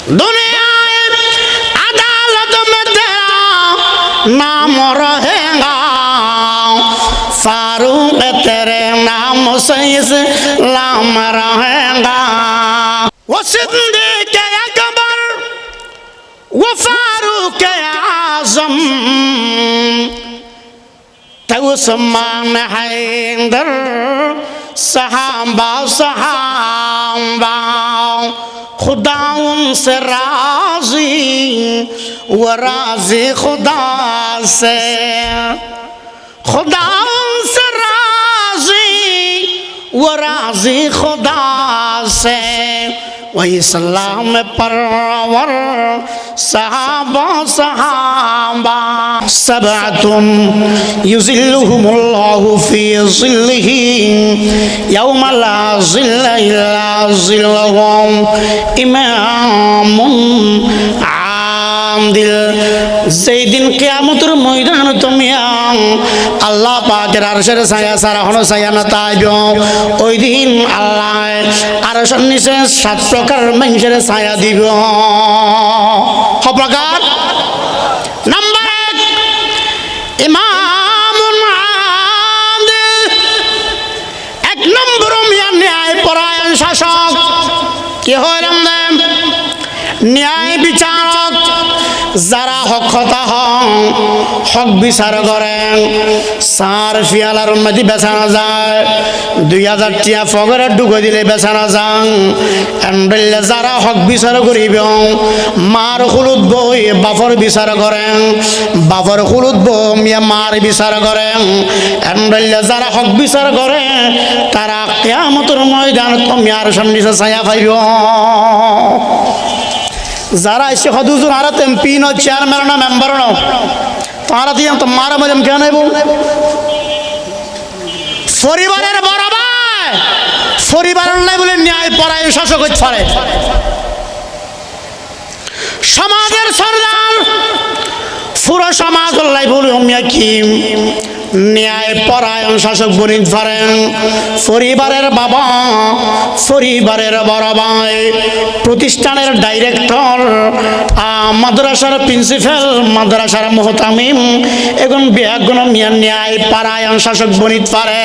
दुनिया अदालत में तेरा नाम रहेगा, फारूक तेरे नाम से इस्लाम रहेगा। वो सिद्दीक़ अकबर, वो फारूक आज़म, तो उस्मान हैदर, सहाबा सहाबा, खुदा उनसे राज़ी, वो राज़ी खुदा से, खुदा उनसे राज़ी, वो राज़ी खुदा से। वही इस्लाम परवर सहाबा सहाबा। सबअतुन युज़िल्लुहुमुल्लाहु फी ज़िल्लिही यौमा ला ज़िल्ला इल्ला ज़िल्लुहु, इमामुन आदिल। যেই দিন কিয়ামতের ময়দান তুমি আল্লাহ পাকের আরশের ছায়া ছাড়া কোনো ছায়া না তাইব। ওই দিন আল্লাহ আরশের নিচে 7 প্রকার মানুষের ছায়া দিব। ক প্রকার? নাম্বার 1 ইমামুন আদিল, 1 নম্বর ন্যায় পরায়ণ শাসক। কি হয় রামদেব? ন্যায় বিচারক, যারা হক কথা হক বিচার করেন। সার ফিয়ালার মধ্যে বেচানো যায়, 2000 টিয়া ফগরে ঢুকে দিলে বেচানো যান। এন্ডলে যারা হক বিচার করিব, মার খুলুত বই বাফর বিচার করেন, বাফর খুলুত বই মার বিচার করেন। এন্ডলে যারা হক বিচার করে তারা কিয়ামতের ময়দান তুমি আর সামনে ছায়া পাইব। যারা এসে হদুজুর হারাত এমপি ন চেয়ারম্যান না মেম্বার ন তারা দিয়ে তো মারা মজম কেন নেব? পরিবারের বড় ভাই, পরিবারের নাই বলে ন্যায় পরায়ণ শাসক হতে পারে। সমাজের সরদার, পুরো সমাজ লাই বলে মিয়া কি ন্যায় পরায়ণ শাসক বনিতে পারেন। পরিবারের বাবা, পরিবারের বড় ভাই, প্রতিষ্ঠানের ডাইরেক্টর, মাদ্রাসার প্রিন্সিপাল, মাদ্রাসার মুহতামিম, এখন বিয়াগুণ মিয়া ন্যায় পরায়ণ শাসক বনিতে পারে।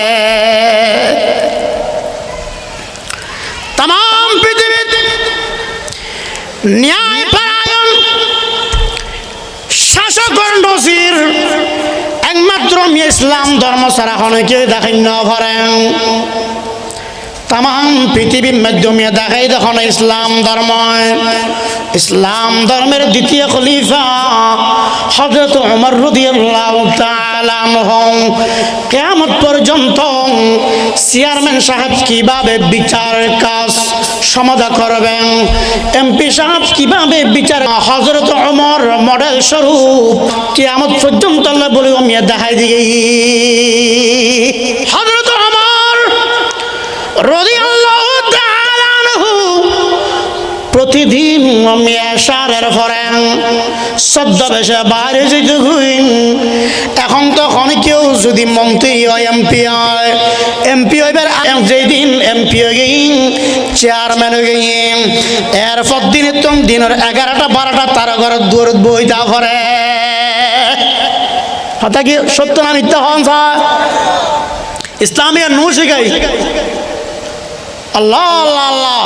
তাম পৃথিবীতে ন্যায় পরায়ণ শাসক নজির একমাত্র ইসলাম ধর্ম ছাড়া অনেকে দেখাই না পারেন। তাম পৃথিবীর মাধ্যমে দেখাই দেখুন ইসলাম ধর্ম। ইসলাম ধর্মের দ্বিতীয় খলিফা হযরত ওমর রাদিয়াল্লাহু তাআলা আনহু কিয়ামত পর্যন্ত চেয়ারম্যান সাহেব কিভাবে বিচার কাজ সমাধান করবেন, এমপি সাহেব কিভাবে বিচার, হযরত ওমর মডেল স্বরূপ কিয়ামত পর্যন্ত আল্লাহ বলে মিয়া দেখাই দিয়ে। হযরত ওমর রাদিয়াল্লাহু তাআলা আনহু প্রতিদিন মেশারের পরে ছদ্মবেশে বাইরে যেতে হইন। এখন তখন কেউ যদি মন্ত্রী হয়, এমপি হয়, এমপি হইবার যেদিন এমপি হয়ে গেইন, চেয়ারম্যান হয়ে গেইন, এরপর দিনের তো দিনের 11টা 12টা তার ঘরের দূরত বইতা করে। হতা কি সত্য না মিথ্যা হন? ইসলামী নু শিখাই আল্লাহ আল্লাহ আল্লাহ।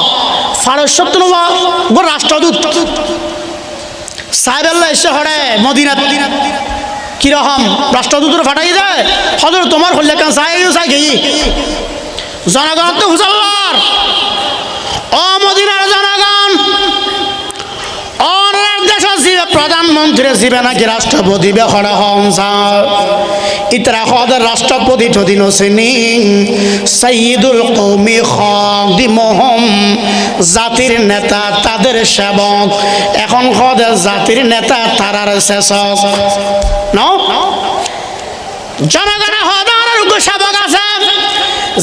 ফারুক সত্য রাষ্ট্রদূত সাহেব আল্লাহ এসে হরে মদিনা কিরকম রাষ্ট্রদূত ফাটাই দেয়। হজরত তোমার হলে কেন চাই চাই গেই জনগণ তো হুজাল্লার ও মদিনার জনগণ, প্রধানমন্ত্রী জীবে নাকি রাষ্ট্রপতি বেহরা ইতরা হদের রাষ্ট্রপতি ঠদিন শ্রেণী সঈদুল কৌমি খাদিমুহুম, জাতির নেতা তাদের সেবক। এখন হদের জাতির নেতা তারার শেষক ন জনগণের হদার সেবক আছে,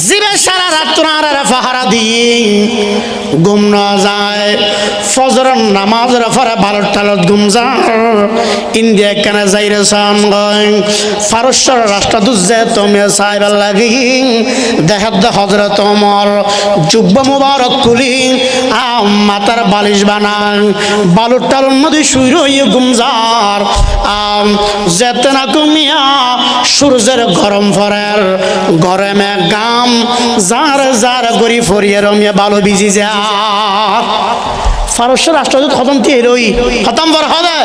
জিবে সারা রাত্র আর পাহারা দিয়ে ঘুম না যায়, ফজরের নামাজের পরে বারোর টালত ঘুম যায়। ইন্ডিয়া কেন যাইরে সান গয় ফারস্যর রাষ্ট্রদূত যে তুমি সাইবার লাগি দেখাত হজরত ওমর জুব্ব মুবারক খুলি মাথার বালিশ বানান বালুর টালুর মধ্যে শুই রইয়ে ঘুম যার যেতে না ঘুমিয়া সূর্যের গরম ফরের গরমে গাম যার যার গরি ফরিয়ে রমিয়ে বালু ভিজি যা ফারস্য রাষ্ট্রদূত খতম দিয়ে রই খতম বর হবে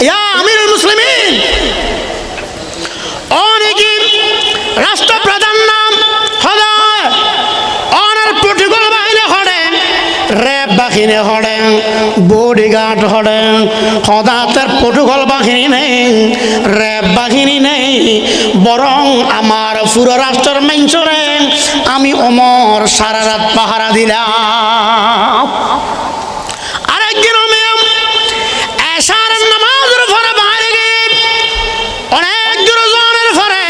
ইয়া আমিরুল মুসলিমিন অনেকে রাষ্ট্রপ্রধান নাম হবে অনার প্রোটোকল বাহিনী হড়ে র্যাব বাহিনী হড়ে বডিগার্ড হড়ে হদাতের প্রোটোকল বাহিনী নেই র্যাব বাহিনী নেই বরং আমার পুরো রাষ্ট্রের মেঞ্চরে আমি ওমর সারা রাত পাহারা দিলাম। আরেকদিন আমি এশার নামাজের পরে বাইরে গিয়ে অনেক দূরজনের পরে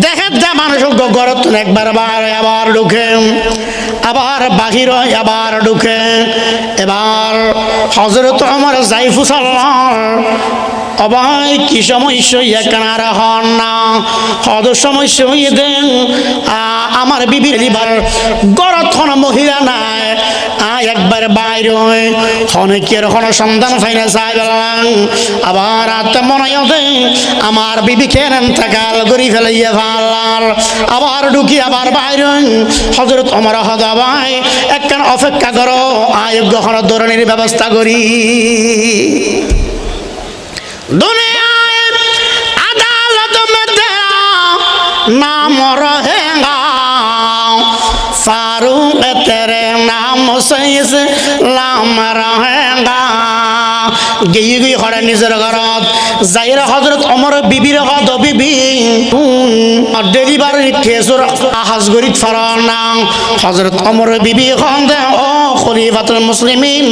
দেখে মানুষ গরত একবার বাইরে আবার ঢুকে আবার বাহির আবার ঢুকে। এবার হযরত ওমর যাইফু সাল্লাল্লাহ অবাই কি সমস্যা কেনার হন না হদ সমস্যা হইয়ে দেন আমার বিবি এবার গরত হন মহিলা নাই একবার বাইরে অনেকের কোনো সন্ধান ফাইনে চাই আবার মনে দে আমার বিবি কেন থাকাল গড়ি ফেলাইয়া ভাল আবার ঢুকি আবার বাইরে হযরত ওমর হদা ভাই একখান অপেক্ষা করো আয়োগ্য হন ধরনের ব্যবস্থা করি। দুনিয়ায় আদালত में तेरा नाम रहेगा फारूक तेरे नाम से इस्लाम रहेगा। গিয়ে গিয়ে হরে নিজের ঘরত যাইরা হযরত ওমর বিবির হদ বিবি ডেলিভারি কেসর আহাজ গরিত ফরানা হযরত ওমর বিবি খন্দে ও খলিফাতুল মুসলিমিন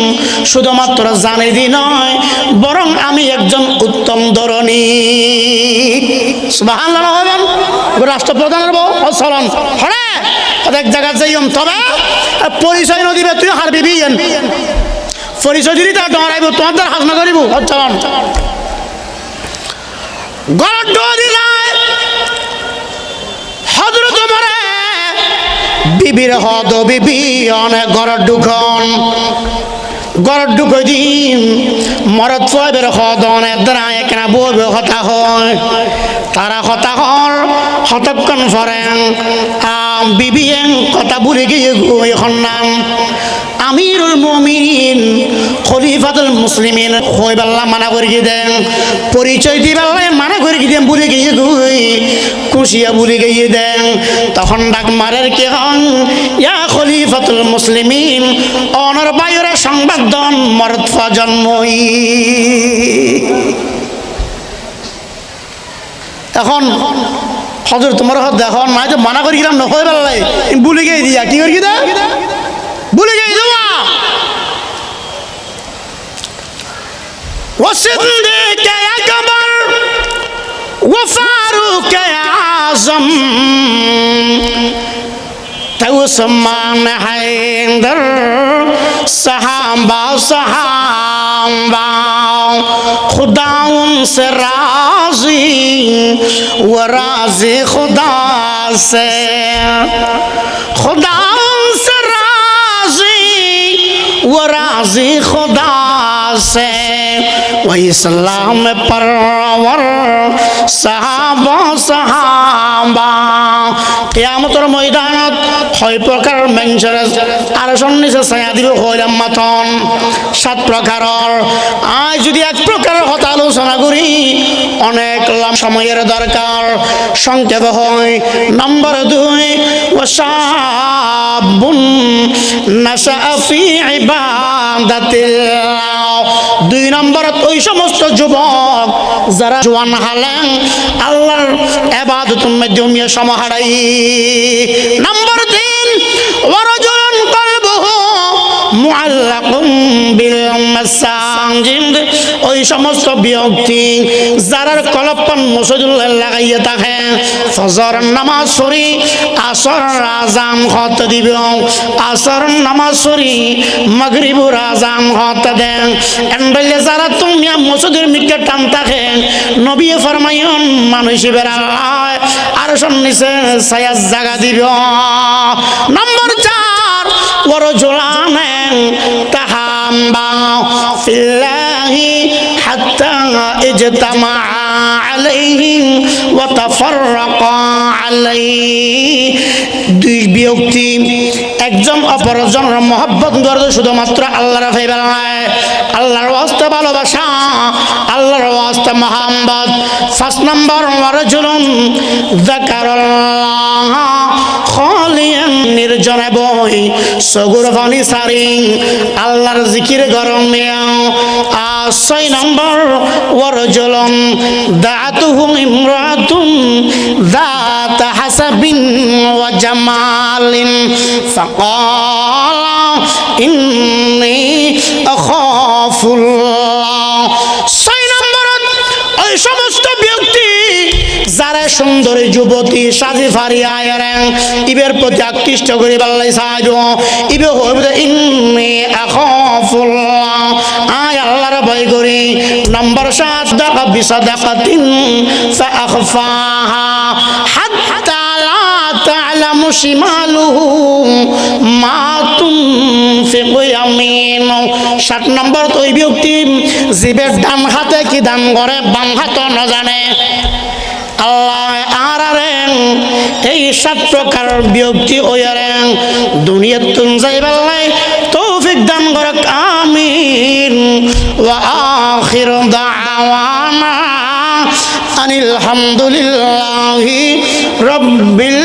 শুধুমাত্র জানে দি নয় বরং আমি একজন উত্তম ধরনী সুবহানাল্লাহ বলেন রাষ্ট্রপ্রধানের বউ চলন হরে এক জায়গা যাইম তবে পরিচয় নদিবে তুই হার বিবি পরিচয় দিলি তার ডরাইব তোমার তার হাজমা করিব চলন গলট ডরি যায় হযরত ওমরে বিবির হদ বিবি অনেক গলট ঢুকন গলট ঢুকই দিন মরদ ফুয়াবের হদ অনেক দ্বারায় কেনা বউ হতা হয় তারা হতা হর হতক্ষণ ফরেন বিবি কথা ভুলে গিয়ে এখন নাম আমিরুল মুমিনিন খলিফাতুল মুসলিমিন হইবাল্লাহ মানা করে দেন পরিচয় দিবাল্লাহ মানা করে দেন ভুলে গিয়ে গুই খুশিয়া ভুলে গিয়ে দেন তখন ডাক মারের কে হন ইয়া খলিফাতুল মুসলিমিন অনর বায়ুরা সংবাদ দন মরদফা জন্মই। এখন হযরত তোমার হাত দেখো নাই তো মানা করে গেলাম না হইবাল্লাহ ভুলে গিয়ে দিয়া কি করি দে ভুলে গিয়ে দেওয়া وصديق أكبر وفاروق أعظم عثمان حیدر صحابہ صحابہ خدا ان سے راضی و راضی خدا سے خدا ان سے راضی و راضی خدا سے و اسلام پرور صحابہ صحابہ কিয়ামতের ময়দানত ছয় প্রকার মানুষের আরশের নিচে ছায়া দিব হইলাম মাতন সাত প্রকারের আজ যদি এক প্রকারের কথা আলোচনা করি অনেক সময়ের দরকার সংক্ষেপ হয়। নম্বর 2 ওয়াশাবুন নাশা ফি ইবাদাতিল্লাহ 2 নম্বর ওই সমস্ত যুবক যারা জওয়ান হালেন আল্লাহর ইবাদতের মাধ্যমে সময় হারাই। নম্বর 3 ওয়ারাজুলুন কলবুহু মুআল্লাকুম বিল মাসাজিদ ওই সমস্ত ব্যক্তি যারা কলপান মসজিদুল্লাহ লাগাইয়া থাকে ফজর নামাজ পড়ি আসর আযান হতে দিব আসর নামাজ পড়ি মাগরিবুর আযান হতে দেন এন্ডলে যারা তুমি মসজিদের মিকে টান থাকে নবী ফরমায়ন মানুষ বেড়ায় আর নিচে ছায়ার জায়গা দিব নম্বর 4 ওয়ারজুলান তাহাম্বা ফিল্লাহি হাত্তা ইজতামা আলাইহি ওয়া তাফাররাকা আলাইহি দুই ব্যক্তি একজন অপরজনের মহব্বত করে শুধুমাত্র আল্লাহর ফাইবালায় আল্লাহর ওয়াস্তে ভালোবাসা আল্লাহর ওয়াস্তে মহব্বত 5 নম্বর ওয়ারজুলুন যাকারাল্লাহ খালিয়ান নির্জনে বই সগুর পানি সারি আল্লাহর জিকির গরমে 6 নম্বর ওয়ারজুলুন দাআতুহু ইমরাতুন ذات حسب وجمال فقال إني أخاف الله 6 নম্বর ওই সমস্ত ব্যক্তি যারা সুন্দরী যুবতী সাজি ফারি আয়ারেন ইবের প্রতি আকৃষ্ট করে আল্লাহ সাহায্য ইবে হবে ইন্নী আখাফুল্লাহ আয় আল্লাহর ভয় করি নম্বর 7 দাকা বিসাদাকাতিন ফাআখফাহা হাত্তা লা তা'লামু শিমালুহু মা তুনফিকু ইয়ামিনু 7 নম্বর ওই ব্যক্তি জিবের ডান হাতে কি দান করে বাম হাত না জানে আল্লাহ আরারেন এই 7 প্রকার ব্যক্তি ওয়ারেন দুনিয়াত তুন যাইবাল্লাই তৌফিক দান করক আমিন ওয়া আখির দাওয়ানা আনিল হামদুলিল্লাহি রাব্বিল